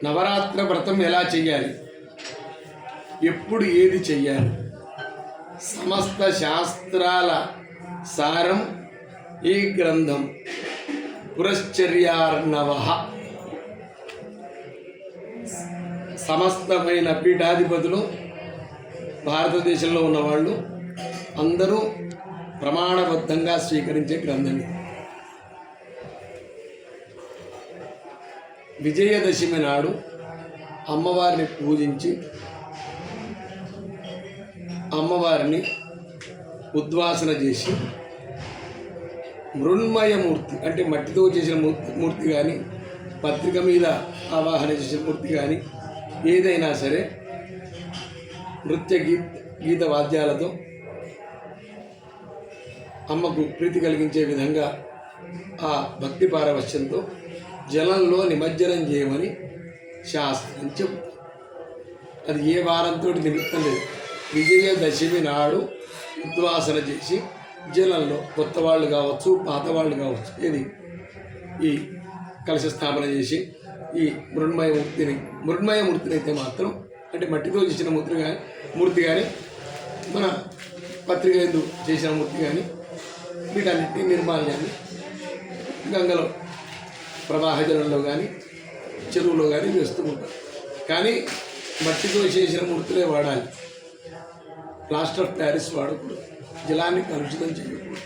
నవరాత్ర వ్రతం ఎలా చెయ్యాలి, ఎప్పుడు ఏది చెయ్యాలి, సమస్త శాస్త్రాల సారం ఈ గ్రంథం. పురశ్చర్యార్ణవ. సమస్తమైన పీఠాధిపతులు భారతదేశంలో ఉన్నవాళ్ళు అందరూ ప్రమాణబద్ధంగా స్వీకరించే గ్రంథం. విజయదశమి నాడు అమ్మవారిని పూజించి అమ్మవారిని ఉద్వాసన చేసి మృణ్మయమూర్తి అంటే మట్టితో చేసిన మూర్తి కానీ, పత్రిక మీద ఆవాహన చేసిన మూర్తి కానీ ఏదైనా సరే నృత్య గీత వాద్యాలతో అమ్మకు ప్రీతి కలిగించే విధంగా ఆ భక్తి పారవశ్యంతో జలంలో నిమజ్జనం చేయమని శాస్త్రం చెబుతుంది. అది ఏ వారంతో నిమిత్తం లేదు. విజయదశమి నాడు ఉద్వాసన చేసి జలంలో కొత్త వాళ్ళు కావచ్చు, పాత వాళ్ళు కావచ్చు, ఇది ఈ కలశ స్థాపన చేసి ఈ మృణ్మయమూర్తిని అయితే మాత్రం అంటే మట్టితో చేసిన మూర్తి కానీ మన పత్రిక ఎందు చేసిన మూర్తి కానీ వీటన్నిటినీ నిర్మాల్యాన్ని గంగలో ప్రవాహ జలంలో కానీ చెరువులో కానీ వేస్తూ ఉంటారు. కానీ మట్టితో చేసిన మూర్తులే వాడాలి. ప్లాస్టర్ ఆఫ్ ప్యారిస్ వాడకూడదు. జలాన్ని కలుషితం చేయకూడదు.